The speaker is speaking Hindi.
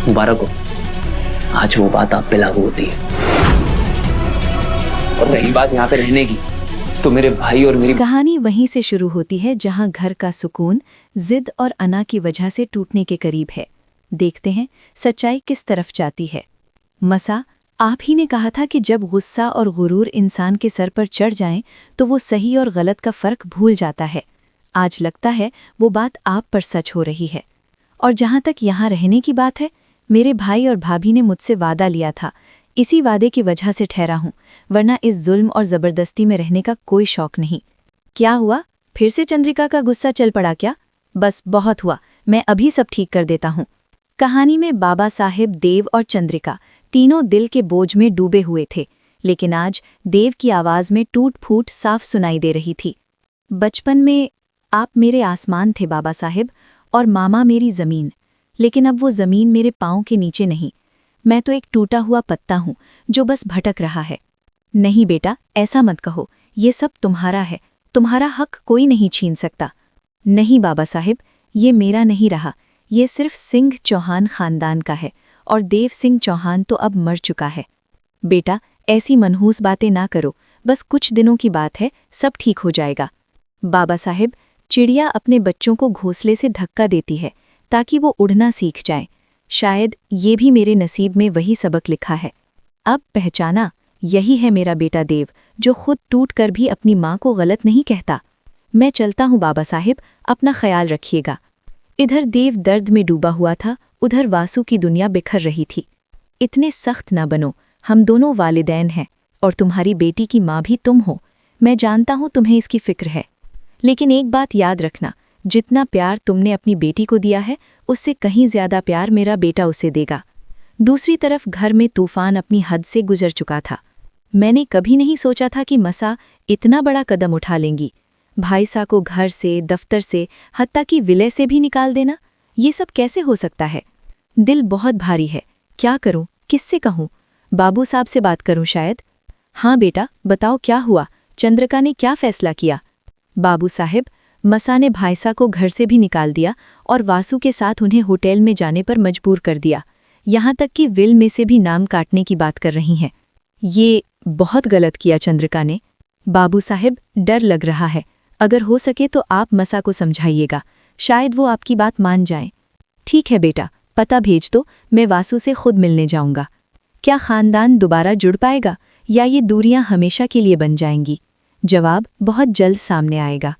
मुबारक हो, आज वो बात आप पे लागू होती है। और रही बात यहाँ पे रहने की, तो मेरे भाई और मेरी कहानी वहीं से शुरू होती है जहां घर का सुकून जिद और अना की वजह से टूटने के करीब है। देखते हैं सच्चाई किस तरफ जाती है। मसा, आप ही ने कहा था कि जब गुस्सा और गुरूर इंसान के सर पर चढ़ जाएं तो वो सही और गलत का फर्क भूल जाता है। आज लगता है वो बात आप पर सच हो रही है। और जहां तक यहाँ रहने की बात है, मेरे भाई और भाभी ने मुझसे वादा लिया था, इसी वादे की वजह से ठहरा हूं, वरना इस जुल्म और जबरदस्ती में रहने का कोई शौक नहीं। क्या हुआ, फिर से चंद्रिका का गुस्सा चल पड़ा क्या? बस बहुत हुआ, मैं अभी सब ठीक कर देता हूं। कहानी में बाबा साहेब, देव और चंद्रिका तीनों दिल के बोझ में डूबे हुए थे, लेकिन आज देव की आवाज में टूट फूट साफ सुनाई दे रही थी। बचपन में आप मेरे आसमान थे बाबा साहेब, और मामा मेरी जमीन, लेकिन अब वो जमीन मेरे पाँव के नीचे नहीं। मैं तो एक टूटा हुआ पत्ता हूं जो बस भटक रहा है। नहीं बेटा, ऐसा मत कहो, ये सब तुम्हारा है, तुम्हारा हक कोई नहीं छीन सकता। नहीं बाबा साहिब, ये मेरा नहीं रहा, ये सिर्फ सिंह चौहान खानदान का है, और देव सिंह चौहान तो अब मर चुका है। बेटा, ऐसी मनहूस बातें ना करो, बस कुछ दिनों की बात है, सब ठीक हो जाएगा। बाबा साहिब, चिड़िया अपने बच्चों को घोंसले से धक्का देती है ताकि वो उड़ना सीख जाएं। शायद ये भी मेरे नसीब में वही सबक लिखा है। अब पहचाना, यही है मेरा बेटा देव, जो खुद टूट कर भी अपनी माँ को गलत नहीं कहता। मैं चलता हूँ बाबा साहिब, अपना ख्याल रखिएगा। इधर देव दर्द में डूबा हुआ था, उधर वासु की दुनिया बिखर रही थी। इतने सख्त ना बनो, हम दोनों वालिदैन हैं, और तुम्हारी बेटी की माँ भी तुम हो। मैं जानता हूँ तुम्हें इसकी फिक्र है, लेकिन एक बात याद रखना, जितना प्यार तुमने अपनी बेटी को दिया है, उससे कहीं ज्यादा प्यार मेरा बेटा उसे देगा। दूसरी तरफ घर में तूफान अपनी हद से गुजर चुका था। मैंने कभी नहीं सोचा था कि मसा इतना बड़ा कदम उठा लेंगी। भाईसा को घर से, दफ्तर से, हत्ता कि विलय से भी निकाल देना, ये सब कैसे हो सकता है? दिल बहुत भारी है। क्या करूं, किससे कहूं? बाबू साहब से बात करूं शायद? हाँ बेटा, बताओ क्या हुआ, चंद्रिका ने क्या फैसला किया? बाबू साहिब, मसा ने भाईसा को घर से भी निकाल दिया और वासु के साथ उन्हें होटल में जाने पर मजबूर कर दिया। यहाँ तक कि विल में से भी नाम काटने की बात कर रही हैं। ये बहुत गलत किया चंद्रिका ने। बाबू साहिब, डर लग रहा है, अगर हो सके तो आप मसा को समझाइएगा, शायद वो आपकी बात मान जाएं। ठीक है बेटा, पता भेज दो, मैं वासु से खुद मिलने जाऊंगा। क्या खानदान दोबारा जुड़ पाएगा, या ये दूरियां हमेशा के लिए बन जाएंगी? जवाब बहुत जल्द सामने आएगा।